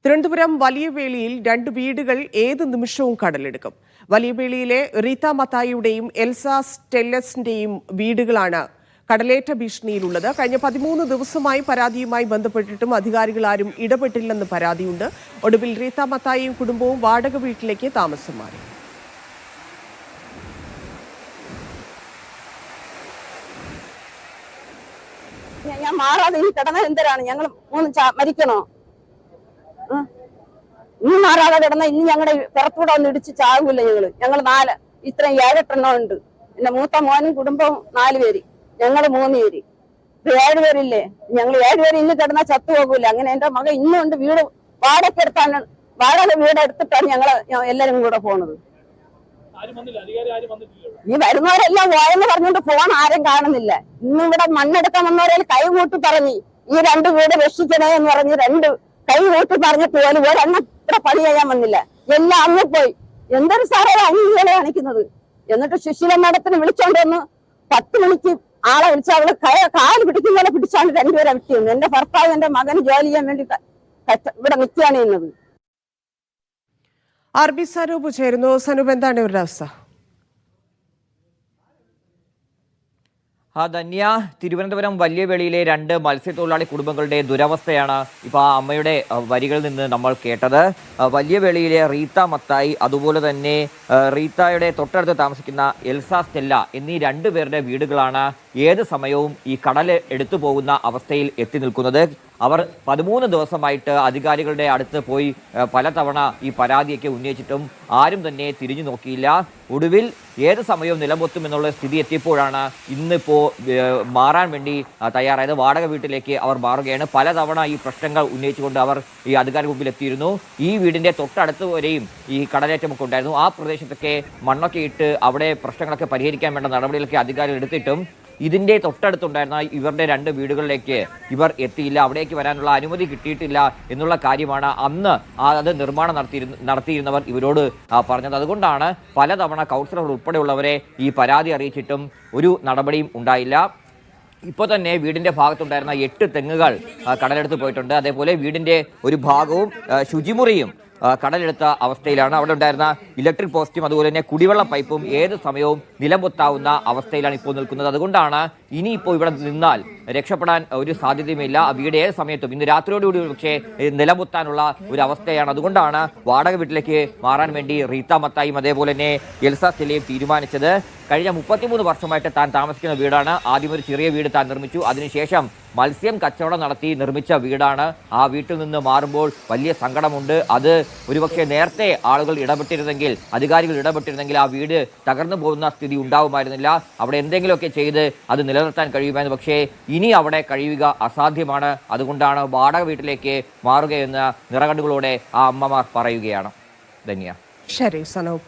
തിരുവനന്തപുരം വലിയവേളിയിൽ 2 വീടുകൾ ഏത് നിമിഷവും കടലെടുക്കും. വലിയവേളിയിലെ റീത്ത മത്തായിയുടെയും എൽസ സ്റ്റെല്ലസിന്റെയും വീടുകളാണ് കടലേറ്റ ഭീഷണിയിലുള്ളത്. കഴിഞ്ഞ 13 ദിവസമായി പരാതിയുമായി ബന്ധപ്പെട്ടിട്ടും അധികാരികൾ ആരും ഇടപെട്ടില്ലെന്ന് പരാതിയുണ്ട്. ഒടുവിൽ റീത്ത മത്തായിയും കുടുംബവും വാടക വീട്ടിലേക്ക് താമസം മാറി. ഞാൻ മാറാതെ ഈ കിടന്നത് എന്തിനാണ്? ഞങ്ങൾ 3 മരിക്കണോ? ഇനി മാറാതെ കിടന്ന ഇനി ഞങ്ങളുടെ പുറത്തൂടെ ഒന്ന് ഇടിച്ച് ചാകൂല. ഞങ്ങൾ 4 ഇത്രയും 7-8 ഉണ്ട്. എന്റെ മൂത്ത മോനും കുടുംബവും 4 പേര്, ഞങ്ങള് 3 പേര്. ഇത് 7 പേരില്ലേ? ഞങ്ങൾ 7 പേര് ഇന്ന് കിടന്നാൽ ചത്തുപോകൂല. അങ്ങനെ എന്റെ മകൻ ഇന്നുകൊണ്ട് വീട് വാടക വീട് എടുത്തിട്ടാണ് ഞങ്ങള് എല്ലാരും കൂടെ പോണത്. ഈ വരുന്നവരെല്ലാം പോയെന്ന് പറഞ്ഞുകൊണ്ട് ഫോൺ ആരും കാണുന്നില്ല. ഇന്ന് ഇവിടെ മണ്ണെടുക്കാൻ വന്നവരെ കൈകൂട്ടി പറഞ്ഞ് ഈ 2 വീട് രക്ഷിക്കണേ എന്ന് പറഞ്ഞ് 2 കൈകൂട്ടി പറഞ്ഞിട്ട് പോലും ഒരെണ്ണം ഇവിടെ പണി ചെയ്യാൻ വന്നില്ല. എല്ലാം അങ്ങ് പോയി. എന്തൊരു സാറേ അംഗീകളെ കാണിക്കുന്നത്. എന്നിട്ട് സുശീല മാഡത്തിന് വിളിച്ചോണ്ട് വന്ന് 10 മണിക്ക് ആളെ വിളിച്ച അവള് കാല് പിടിക്കുന്ന പോലെ പിടിച്ചാണ് 2 പേരെ വിട്ടിരുന്നത്. എന്റെ ഭർത്താവ് എന്റെ മകന് ജോലി ചെയ്യാൻ വേണ്ടി ഇവിടെ നിൽക്കുകയാണ് ചെയ്യുന്നത്. RB സനൂപ് ചേരുന്നു. സനൂപ്, എന്താണ് ഇവരുടെ അവസ്ഥ? ധന്യ, തിരുവനന്തപുരം വലിയവേളിയിലെ 2 മത്സ്യത്തൊഴിലാളി കുടുംബങ്ങളുടെ ദുരവസ്ഥയാണ് ഇപ്പോൾ ആ അമ്മയുടെ വരികളിൽ നിന്ന് നമ്മൾ കേട്ടത്. വലിയവേളിയിലെ റീത്ത മത്തായി, അതുപോലെ തന്നെ റീത്തയുടെ തൊട്ടടുത്ത് താമസിക്കുന്ന എൽസ സ്റ്റെല്ല എന്നീ 2 പേരുടെ വീടുകളാണ് ഏത് സമയവും ഈ കടൽ എടുത്തു പോകുന്ന അവസ്ഥയിൽ എത്തി നിൽക്കുന്നത്. അവർ 13 ദിവസമായിട്ട് അധികാരികളുടെ അടുത്ത് പോയി പലതവണ ഈ പരാതിയൊക്കെ ഉന്നയിച്ചിട്ടും ആരും തന്നെ തിരിഞ്ഞു നോക്കിയില്ല. ഒടുവിൽ ഏത് സമയവും നിലംപൊത്തുമെന്നുള്ള സ്ഥിതി എത്തിയപ്പോഴാണ് ഇന്നിപ്പോൾ മാറാൻ വേണ്ടി തയ്യാറായത്. വാടക വീട്ടിലേക്ക് അവർ മാറുകയാണ്. പലതവണ ഈ പ്രശ്നങ്ങൾ ഉന്നയിച്ചുകൊണ്ട് അവർ ഈ അധികാരി മുമ്പിൽ എത്തിയിരുന്നു. ഈ വീടിൻ്റെ തൊട്ടടുത്ത് വരെയും ഈ കടലേറ്റമൊക്കെ ഉണ്ടായിരുന്നു. ആ പ്രദേശത്തൊക്കെ മണ്ണൊക്കെ ഇട്ട് അവിടെ പ്രശ്നങ്ങളൊക്കെ പരിഹരിക്കാൻ വേണ്ട നടപടികളൊക്കെ അധികാരികൾ എടുത്തിട്ടും ഇതിൻ്റെ തൊട്ടടുത്തുണ്ടായിരുന്ന ഇവരുടെ 2 വീടുകളിലേക്ക് ഇവർ എത്തിയില്ല. അവിടേക്ക് വരാനുള്ള അനുമതി കിട്ടിയിട്ടില്ല എന്നുള്ള കാര്യമാണ് അന്ന് അത് നിർമ്മാണം നടത്തിയിരുന്നവർ ഇവരോട് പറഞ്ഞത്. അതുകൊണ്ടാണ് പലതവണ കൗൺസിലർ ഉൾപ്പെടെയുള്ളവരെ ഈ പരാതി അറിയിച്ചിട്ടും ഒരു നടപടിയും ഉണ്ടായില്ല. ഇപ്പോൾ തന്നെ വീടിൻ്റെ ഭാഗത്തുണ്ടായിരുന്ന 8 തെങ്ങുകൾ കടലെടുത്ത് പോയിട്ടുണ്ട്. അതേപോലെ വീടിൻ്റെ ഒരു ഭാഗവും ശുചിമുറിയും കടലെടുത്ത അവസ്ഥയിലാണ്. അവിടെ ഉണ്ടായിരുന്ന ഇലക്ട്രിക് പോസ്റ്റും അതുപോലെ തന്നെ കുടിവെള്ള പൈപ്പും ഏത് സമയവും നിലംപൊത്താവുന്ന അവസ്ഥയിലാണ് ഇപ്പോൾ നിൽക്കുന്നത്. അതുകൊണ്ടാണ് ഇനിയിപ്പോൾ ഇവിടെ നിന്നാൽ രക്ഷപ്പെടാൻ ഒരു സാധ്യതയുമില്ല. വീട് ഏത് സമയത്തും ഇന്ന് രാത്രിയോടുകൂടി പക്ഷേ നിലംപൊത്താനുള്ള ഒരു അവസ്ഥയാണ്. അതുകൊണ്ടാണ് വാടക വീട്ടിലേക്ക് മാറാൻ വേണ്ടി റീത്ത മത്തായും അതേപോലെ തന്നെ എൽസ സ്റ്റെല്ലയും തീരുമാനിച്ചത്. കഴിഞ്ഞ 33 വർഷമായിട്ട് താൻ താമസിക്കുന്ന വീടാണ്. ആദ്യം ഒരു ചെറിയ വീട് താൻ നിർമ്മിച്ചു. അതിനുശേഷം മത്സ്യം കച്ചവടം നടത്തി നിർമ്മിച്ച വീടാണ്. ആ വീട്ടിൽ നിന്ന് മാറുമ്പോൾ വലിയ സങ്കടമുണ്ട്. അത് ഒരുപക്ഷെ നേരത്തെ ആളുകൾ ഇടപെട്ടിരുന്നെങ്കിൽ, അധികാരികൾ ഇടപെട്ടിരുന്നെങ്കിൽ ആ വീട് തകർന്നു പോകുന്ന സ്ഥിതി ഉണ്ടാവുമായിരുന്നില്ല. അവിടെ എന്തെങ്കിലുമൊക്കെ ചെയ്ത് അത് നിലനിർത്താൻ കഴിയുമായിരുന്നു. പക്ഷേ ഇനി അവിടെ കഴിയുക അസാധ്യമാണ്. അതുകൊണ്ടാണ് വാടക വീട്ടിലേക്ക് മാറുകയെന്ന് നിറകണ്ണുകളോടെ ആ അമ്മമാർ പറയുകയാണ്. ധന്യ. ശരി സനൂപ്.